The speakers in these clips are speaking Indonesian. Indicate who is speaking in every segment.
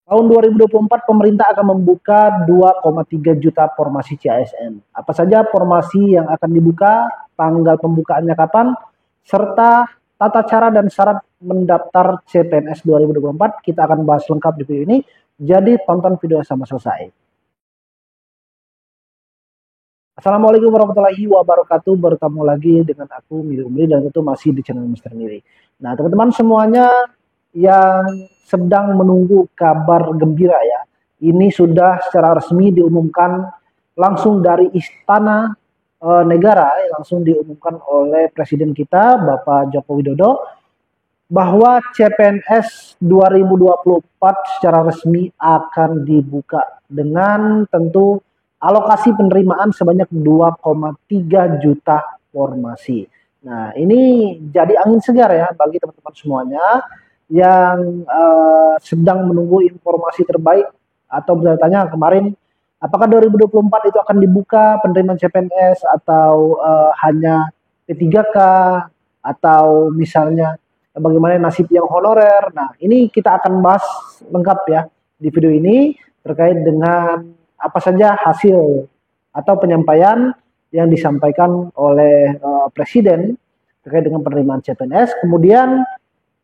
Speaker 1: Tahun 2024 pemerintah akan membuka 2,3 juta formasi CASN. Apa saja formasi yang akan dibuka, tanggal pembukaannya kapan, serta tata cara dan syarat mendaftar CPNS 2024 kita akan bahas lengkap di video ini. Jadi tonton video sampai selesai. Assalamualaikum warahmatullahi wabarakatuh. Bertemu lagi dengan aku Miri Umri dan itu masih di channel Mister Miri. Nah teman-teman semuanya yang sedang menunggu kabar gembira ya, ini sudah secara resmi diumumkan langsung dari Istana Negara, langsung diumumkan oleh Presiden kita Bapak Joko Widodo bahwa CPNS 2024 secara resmi akan dibuka dengan tentu alokasi penerimaan sebanyak 2,3 juta formasi. Nah, ini jadi angin segar ya bagi teman-teman semuanya yang sedang menunggu informasi terbaik atau bertanya kemarin apakah 2024 itu akan dibuka penerimaan CPNS atau hanya P3K atau misalnya bagaimana nasib yang honorer. Nah, ini kita akan bahas lengkap ya di video ini terkait dengan apa saja hasil atau penyampaian yang disampaikan oleh Presiden terkait dengan penerimaan CPNS. Kemudian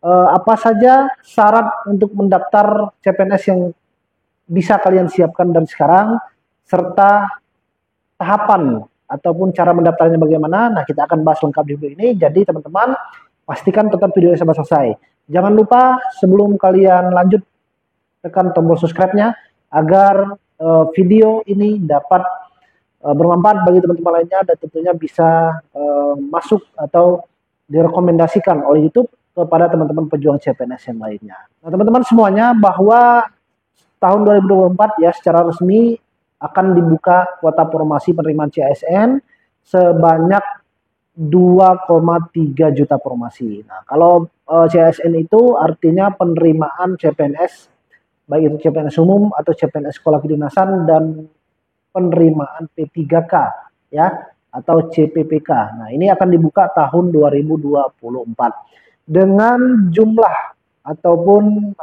Speaker 1: apa saja syarat untuk mendaftar CPNS yang bisa kalian siapkan dari sekarang, serta tahapan ataupun cara mendaftarnya bagaimana. Nah, kita akan bahas lengkap di video ini. Jadi teman-teman pastikan tetap video sampai selesai. Jangan lupa sebelum kalian lanjut tekan tombol subscribe-nya agar video ini dapat bermanfaat bagi teman-teman lainnya dan tentunya bisa masuk atau direkomendasikan oleh YouTube kepada teman-teman pejuang CPNS yang lainnya. Nah, teman-teman semuanya bahwa tahun 2024 ya secara resmi akan dibuka kuota formasi penerimaan CASN sebanyak 2,3 juta formasi. Nah, kalau CASN itu artinya penerimaan CPNS baik itu CPNS umum atau CPNS sekolah kedinasan dan penerimaan P3K ya atau CPPK. Nah, ini akan dibuka tahun 2024 dengan jumlah ataupun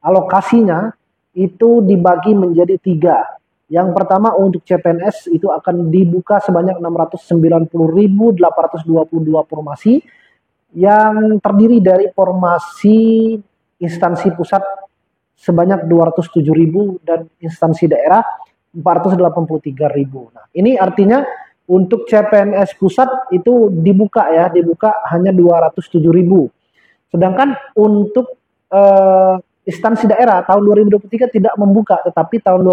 Speaker 1: alokasinya itu dibagi menjadi 3. Yang pertama untuk CPNS itu akan dibuka sebanyak 690.822 formasi yang terdiri dari formasi instansi pusat sebanyak 207.000 dan instansi daerah 483.000. Nah, ini artinya untuk CPNS pusat itu dibuka ya, dibuka hanya 207.000. Sedangkan untuk instansi daerah tahun 2023 tidak membuka, tetapi tahun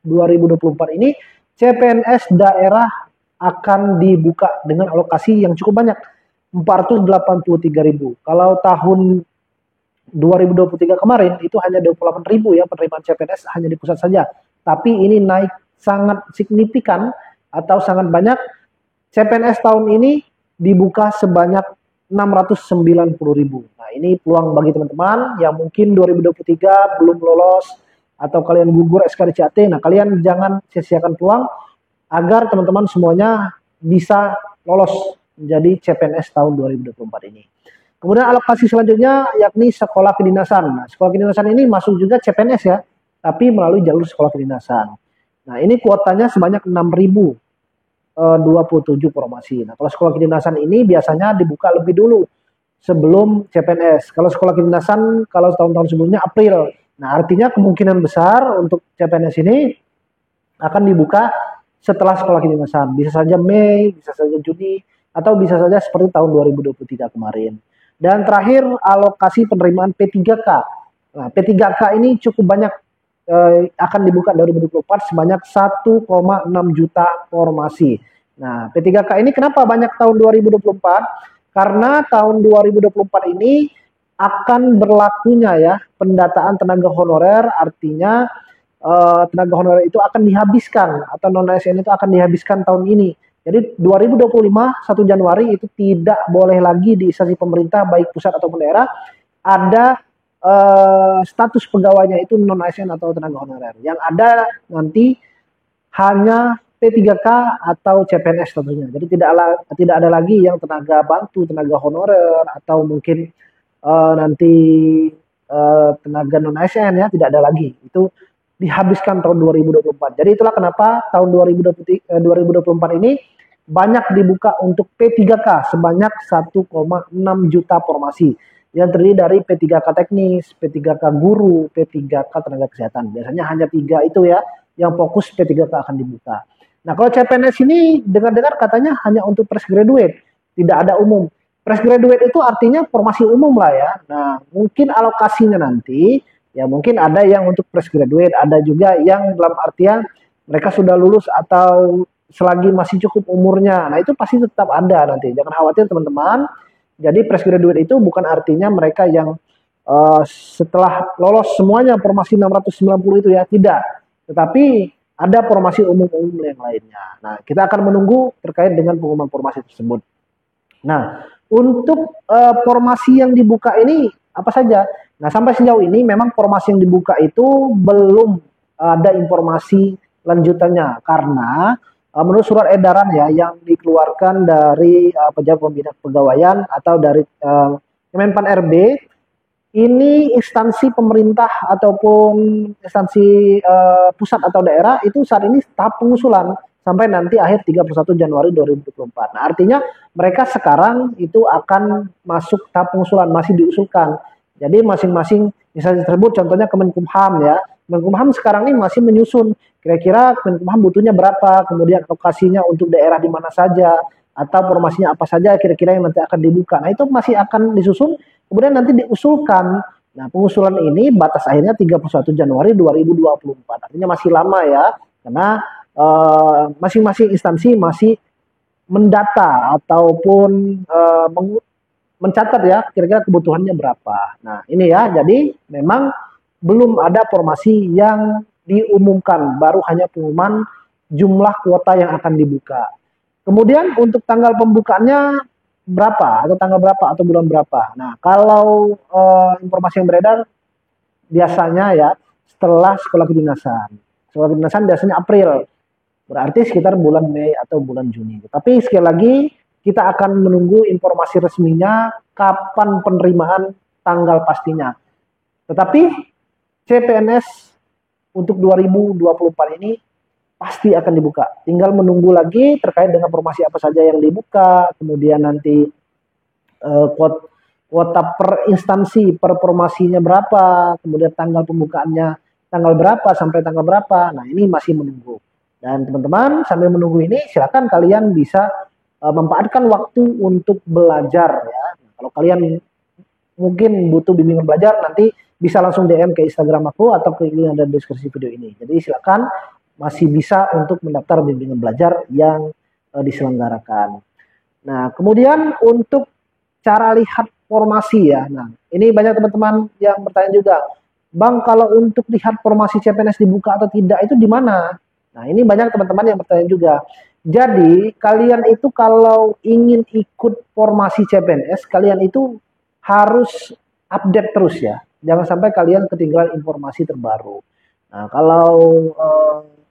Speaker 1: 2024 ini CPNS daerah akan dibuka dengan alokasi yang cukup banyak 483.000. Kalau tahun 2023 kemarin itu hanya 28.000 ya penerimaan CPNS hanya di pusat saja. Tapi ini naik sangat signifikan atau sangat banyak. CPNS tahun ini dibuka sebanyak 690.000. Nah, ini peluang bagi teman-teman yang mungkin 2023 belum lolos atau kalian gugur SKDCAT. Nah, kalian jangan sia-siakan peluang agar teman-teman semuanya bisa lolos menjadi CPNS tahun 2024 ini. Kemudian alokasi selanjutnya yakni sekolah kedinasan. Nah, sekolah kedinasan ini masuk juga CPNS ya, tapi melalui jalur sekolah kedinasan. Nah, ini kuotanya sebanyak 6.027 formasi. Nah, kalau sekolah kedinasan ini biasanya dibuka lebih dulu sebelum CPNS. Kalau sekolah kedinasan kalau tahun-tahun sebelumnya April. Nah, artinya kemungkinan besar untuk CPNS ini akan dibuka setelah sekolah kedinasan. Bisa saja Mei, bisa saja Juni, atau bisa saja seperti tahun 2023 kemarin. Dan terakhir alokasi penerimaan P3K. Nah, P3K ini cukup banyak akan dibuka 2024 sebanyak 1,6 juta formasi. Nah, P3K ini kenapa banyak tahun 2024? Karena tahun 2024 ini akan berlakunya ya pendataan tenaga honorer, artinya tenaga honorer itu akan dihabiskan atau non ASN itu akan dihabiskan tahun ini. Jadi 2025 1 Januari itu tidak boleh lagi di instansi pemerintah baik pusat ataupun daerah ada status pegawainya itu non ASN atau tenaga honorer. Yang ada nanti hanya P3K atau CPNS tentunya. Jadi tidak ada lagi yang tenaga bantu, tenaga honorer atau mungkin nanti tenaga non ASN ya, tidak ada lagi. Itu dihabiskan tahun 2024. Jadi itulah kenapa tahun 2024 ini banyak dibuka untuk P3K sebanyak 1,6 juta formasi yang terdiri dari P3K teknis, P3K guru, P3K tenaga kesehatan. Biasanya hanya 3 itu ya yang fokus P3K akan dibuka. Nah, kalau CPNS ini dengar-dengar katanya hanya untuk fresh graduate, tidak ada umum. Fresh graduate itu artinya formasi umum lah ya. Nah, mungkin alokasinya nanti ya mungkin ada yang untuk fresh graduate, ada juga yang dalam artian mereka sudah lulus atau selagi masih cukup umurnya. Nah, itu pasti tetap ada nanti. Jangan khawatir teman-teman. Jadi fresh graduate itu bukan artinya mereka yang setelah lolos semuanya formasi 690 itu ya, tidak. Tetapi ada formasi umum-umum yang lainnya. Nah, kita akan menunggu terkait dengan pengumuman formasi tersebut. Nah, untuk formasi yang dibuka ini apa saja? Nah, sampai sejauh ini memang formasi yang dibuka itu belum ada informasi lanjutannya karena menurut surat edaran ya yang dikeluarkan dari Pejabat Pembina Kepegawaian atau dari Kemenpan RB, ini instansi pemerintah ataupun instansi pusat atau daerah itu saat ini tahap pengusulan sampai nanti akhir 31 Januari 2024. Nah, artinya mereka sekarang itu akan masuk tahap pengusulan, masih diusulkan. Jadi masing-masing instansi tersebut, contohnya Kemenkumham ya, Kemenkumham sekarang ini masih menyusun kira-kira Kemenkumham butuhnya berapa, kemudian alokasinya untuk daerah di mana saja, atau formasinya apa saja kira-kira yang nanti akan dibuka. Nah, itu masih akan disusun, kemudian nanti diusulkan. Nah, pengusulan ini batas akhirnya 31 Januari 2024. Artinya masih lama ya, karena masing-masing instansi masih mendata ataupun mencatat ya kira-kira kebutuhannya berapa. Nah, ini ya, jadi memang belum ada formasi yang diumumkan, baru hanya pengumuman jumlah kuota yang akan dibuka. Kemudian untuk tanggal pembukaannya berapa atau tanggal berapa atau bulan berapa. Nah, kalau informasi yang beredar biasanya ya setelah sekolah kedinasan. Sekolah kedinasan biasanya April. Berarti sekitar bulan Mei atau bulan Juni. Tapi sekali lagi kita akan menunggu informasi resminya kapan penerimaan tanggal pastinya. Tetapi CPNS untuk 2024 ini pasti akan dibuka. Tinggal menunggu lagi terkait dengan formasi apa saja yang dibuka, kemudian nanti kuota per instansi, per formasinya berapa, kemudian tanggal pembukaannya tanggal berapa sampai tanggal berapa. Nah, ini masih menunggu. Dan teman-teman sambil menunggu ini silakan kalian bisa memanfaatkan waktu untuk belajar ya. Kalau kalian mungkin butuh bimbingan belajar nanti bisa langsung DM ke Instagram aku atau ke link yang ada di deskripsi video ini. Jadi silakan masih bisa untuk mendaftar bimbingan belajar yang diselenggarakan. Nah, kemudian untuk cara lihat formasi ya. Nah, ini banyak teman-teman yang bertanya juga, Bang, kalau untuk lihat formasi CPNS dibuka atau tidak itu di mana? Nah, ini banyak teman-teman yang bertanya juga. Jadi, kalian itu kalau ingin ikut formasi CPNS, kalian itu harus update terus ya. Jangan sampai kalian ketinggalan informasi terbaru. Nah, kalau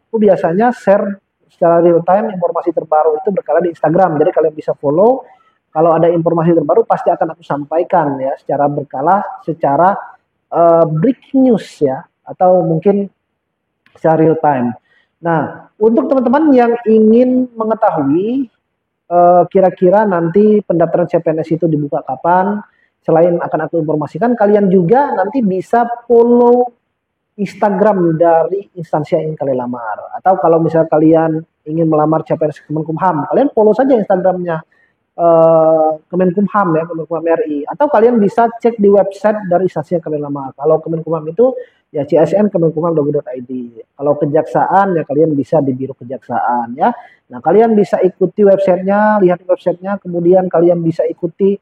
Speaker 1: aku biasanya share secara real time informasi terbaru itu berkala di Instagram. Jadi kalian bisa follow. Kalau ada informasi terbaru pasti akan aku sampaikan ya secara berkala, secara breaking news ya, atau mungkin secara real time. Nah, untuk teman-teman yang ingin mengetahui kira-kira nanti pendaftaran CPNS itu dibuka kapan, selain akan aku informasikan, kalian juga nanti bisa follow Instagram dari instansi yang ingin kalian lamar. Atau kalau misalnya kalian ingin melamar CPNS Kemenkumham, kalian follow saja Instagramnya Kemenkumham ya, Kemenkumham RI. Atau kalian bisa cek di website dari instansi yang kalian lamar. Kalau Kemenkumham itu ya CSN kemenkumham.go.id. Kalau kejaksaan ya kalian bisa di biro kejaksaan ya. Nah, kalian bisa ikuti websitenya, lihat websitenya, kemudian kalian bisa ikuti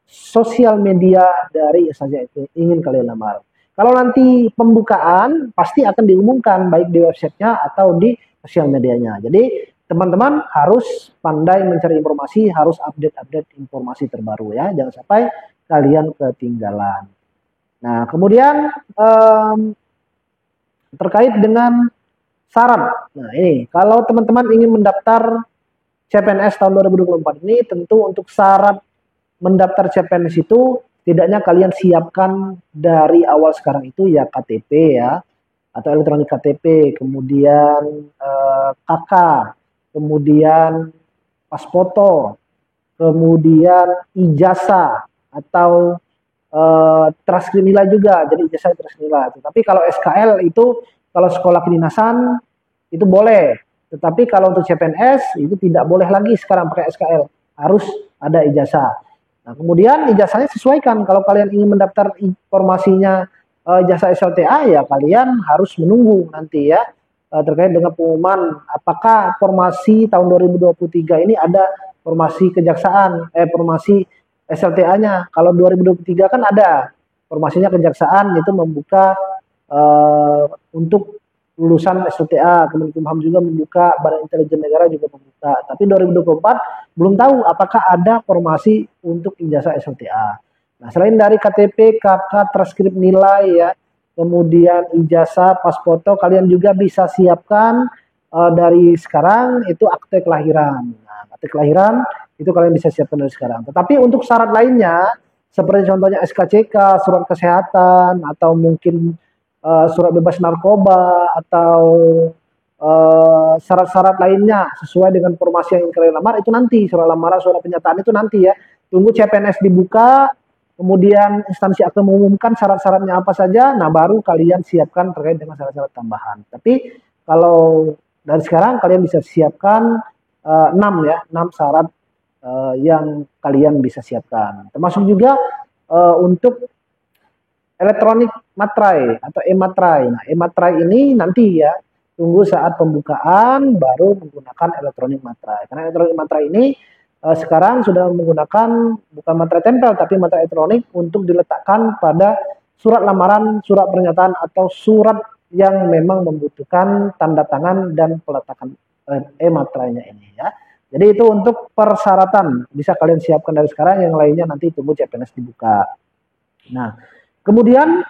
Speaker 1: sosial media dari instansi yang ingin kalian lamar. Kalau nanti pembukaan pasti akan diumumkan baik di websitenya atau di sosial medianya. Jadi teman-teman harus pandai mencari informasi, harus update informasi terbaru ya. Jangan sampai kalian ketinggalan. Nah, kemudian terkait dengan syarat. Nah, ini kalau teman-teman ingin mendaftar CPNS tahun 2024 ini, tentu untuk syarat mendaftar CPNS itu setidaknya kalian siapkan dari awal sekarang itu ya KTP ya, atau elektronik KTP, kemudian KK, kemudian pas foto, kemudian ijazah atau transkrip nilai juga, jadi ijazah transkrip nilai. Tapi kalau SKL itu kalau sekolah kedinasan itu boleh, tetapi kalau untuk CPNS itu tidak boleh lagi sekarang pakai SKL, harus ada ijazah. Nah, kemudian ijazahnya sesuaikan. Kalau kalian ingin mendaftar informasinya ijazah SLTA ya kalian harus menunggu nanti ya terkait dengan pengumuman apakah formasi tahun 2023 ini ada formasi kejaksaan, formasi SLTA-nya. Kalau 2023 kan ada formasinya kejaksaan, itu membuka untuk lulusan SLTA, Kemenkumham juga membuka, Badan Intelijen Negara juga membuka. Tapi 2024 belum tahu apakah ada formasi untuk ijazah SLTA. Nah, selain dari KTP, KK, transkrip nilai ya, kemudian ijazah, pas foto, kalian juga bisa siapkan dari sekarang itu akte kelahiran. Nah, akte kelahiran itu kalian bisa siapkan dari sekarang. Tetapi untuk syarat lainnya, seperti contohnya SKCK, surat kesehatan, atau mungkin surat bebas narkoba, atau syarat-syarat lainnya sesuai dengan formasi yang kalian lamar, itu nanti, surat lamaran, surat penyataan itu nanti ya. Tunggu CPNS dibuka, kemudian instansi akan mengumumkan syarat-syaratnya apa saja, nah baru kalian siapkan terkait dengan syarat-syarat tambahan. Tapi kalau dari sekarang kalian bisa siapkan 6 ya, 6 syarat yang kalian bisa siapkan. Termasuk juga untuk elektronik materai atau e-materai. Nah, e-materai ini nanti ya, tunggu saat pembukaan baru menggunakan elektronik materai. Karena elektronik materai ini sekarang sudah menggunakan bukan materai tempel tapi materai elektronik untuk diletakkan pada surat lamaran, surat pernyataan atau surat yang memang membutuhkan tanda tangan dan peletakan e-materainya ini ya. Jadi itu untuk persyaratan bisa kalian siapkan dari sekarang, yang lainnya nanti tunggu CPNS dibuka. Nah, kemudian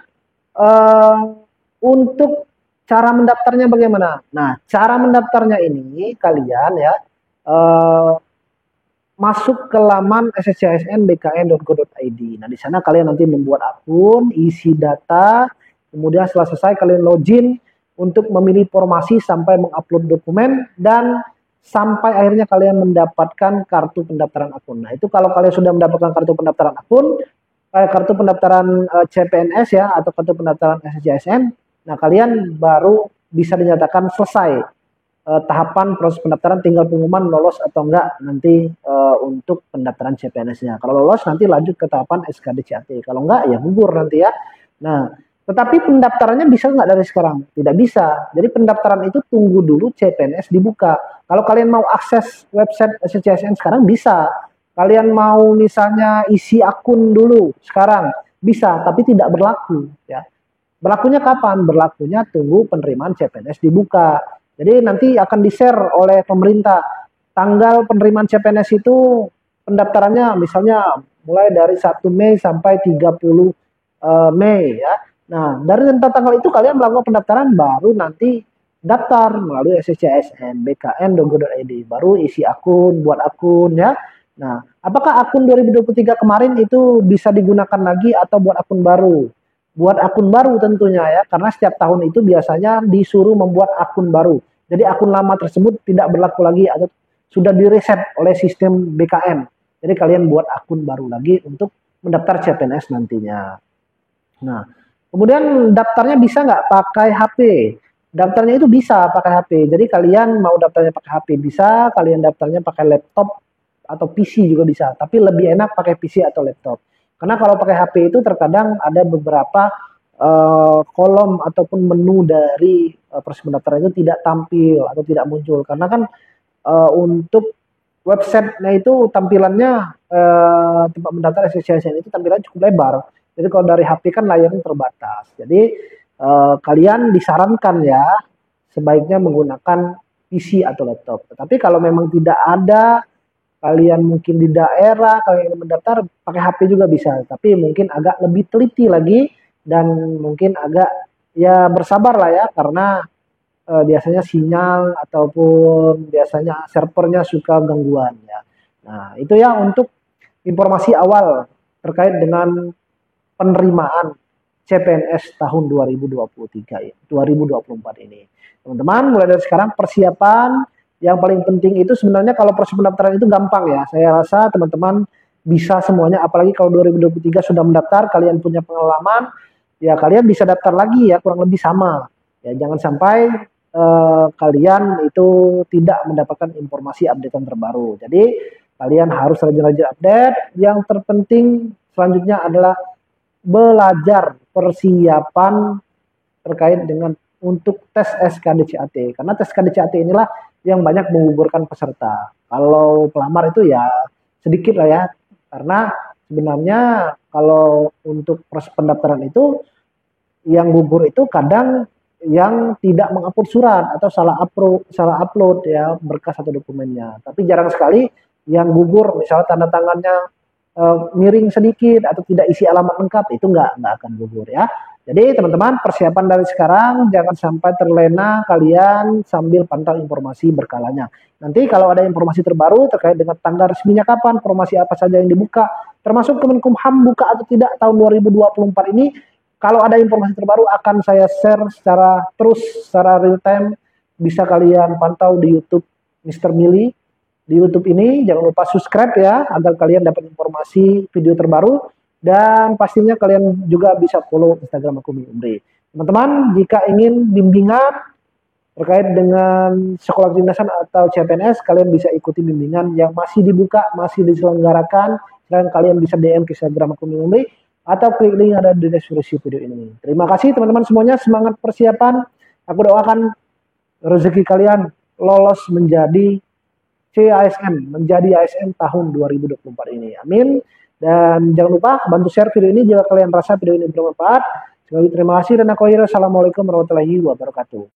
Speaker 1: untuk cara mendaftarnya bagaimana? Nah, cara mendaftarnya ini kalian ya masuk ke laman scsnbkn.go.id. Nah, di sana kalian nanti membuat akun, isi data, kemudian setelah selesai kalian login untuk memilih formasi sampai mengupload dokumen dan sampai akhirnya kalian mendapatkan kartu pendaftaran akun. Nah, itu kalau kalian sudah mendapatkan kartu pendaftaran akun, kartu pendaftaran CPNS ya atau kartu pendaftaran SCSN, nah kalian baru bisa dinyatakan selesai tahapan proses pendaftaran, tinggal pengumuman lolos atau enggak nanti untuk pendaftaran CPNS-nya. Kalau lolos nanti lanjut ke tahapan SKDCAT. Kalau enggak ya gugur nanti ya. Nah, tetapi pendaftarannya bisa nggak dari sekarang? Tidak bisa. Jadi pendaftaran itu tunggu dulu CPNS dibuka. Kalau kalian mau akses website SCSN sekarang bisa. Kalian mau misalnya isi akun dulu sekarang bisa, tapi tidak berlaku ya. Berlakunya kapan? Berlakunya tunggu penerimaan CPNS dibuka. Jadi nanti akan di-share oleh pemerintah. Tanggal penerimaan CPNS itu pendaftarannya misalnya mulai dari 1 Mei sampai 30 Mei ya. Nah, dari tanggal itu kalian melakukan pendaftaran, baru nanti daftar melalui SCSN, bkn.go.id, baru isi akun, buat akun ya. Nah, apakah akun 2023 kemarin itu bisa digunakan lagi atau buat akun baru? Buat akun baru tentunya ya, karena setiap tahun itu biasanya disuruh membuat akun baru. Jadi akun lama tersebut tidak berlaku lagi atau sudah direset oleh sistem BKN. Jadi kalian buat akun baru lagi untuk mendaftar CPNS nantinya. Nah, kemudian daftarnya bisa nggak pakai HP? Daftarnya itu bisa pakai HP. Jadi kalian mau daftarnya pakai HP bisa, kalian daftarnya pakai laptop atau PC juga bisa. Tapi lebih enak pakai PC atau laptop. Karena kalau pakai HP itu terkadang ada beberapa kolom ataupun menu dari proses pendaftaran itu tidak tampil atau tidak muncul. Karena kan untuk websitenya itu tampilannya tempat mendaftar SCSN itu tampilannya cukup lebar. Jadi kalau dari HP kan layarnya terbatas. Jadi kalian disarankan ya sebaiknya menggunakan PC atau laptop. Tapi kalau memang tidak ada, kalian mungkin di daerah, kalian mendaftar pakai HP juga bisa. Tapi mungkin agak lebih teliti lagi dan mungkin agak ya bersabar lah ya, karena biasanya sinyal ataupun biasanya servernya suka gangguan ya. Nah, itu ya untuk informasi awal terkait dengan penerimaan CPNS tahun 2023 ya, 2024 ini. Teman-teman, mulai dari sekarang persiapan yang paling penting itu sebenarnya kalau proses pendaftaran itu gampang ya. Saya rasa teman-teman bisa semuanya, apalagi kalau 2023 sudah mendaftar, kalian punya pengalaman, ya kalian bisa daftar lagi ya, kurang lebih sama. Ya, jangan sampai kalian itu tidak mendapatkan informasi updatean terbaru. Jadi kalian harus rajin-rajin update. Yang terpenting selanjutnya adalah belajar persiapan terkait dengan untuk tes SKDCAT. Karena tes SKDCAT inilah yang banyak menggugurkan peserta. Kalau pelamar itu ya sedikit lah ya. Karena sebenarnya kalau untuk proses pendaftaran itu yang gugur itu kadang yang tidak mengupload surat atau salah upload ya berkas atau dokumennya. Tapi jarang sekali yang gugur misalnya tanda tangannya miring sedikit atau tidak isi alamat lengkap, itu nggak akan gugur ya. Jadi teman-teman, persiapan dari sekarang jangan sampai terlena kalian sambil pantau informasi berkalanya. Nanti kalau ada informasi terbaru terkait dengan tanggal resminya kapan, informasi apa saja yang dibuka, termasuk Kemenkumham buka atau tidak tahun 2024 ini, kalau ada informasi terbaru akan saya share secara real time, bisa kalian pantau di YouTube Mr. Mili. Di YouTube ini jangan lupa subscribe ya agar kalian dapat informasi video terbaru, dan pastinya kalian juga bisa follow Instagram aku Umri. Teman-teman, jika ingin bimbingan terkait dengan sekolah kedinasan atau CPNS, kalian bisa ikuti bimbingan yang masih dibuka, masih diselenggarakan, dan kalian bisa DM ke Instagram aku Umri atau klik link ada di deskripsi video ini. Terima kasih teman-teman semuanya, semangat persiapan. Aku doakan rezeki kalian lolos menjadi CASN, menjadi ASN tahun 2024 ini. Amin. Dan jangan lupa bantu share video ini jika kalian rasa video ini bermanfaat. Sekali lagi terima kasih dan aku akhiri. Assalamualaikum warahmatullahi wabarakatuh.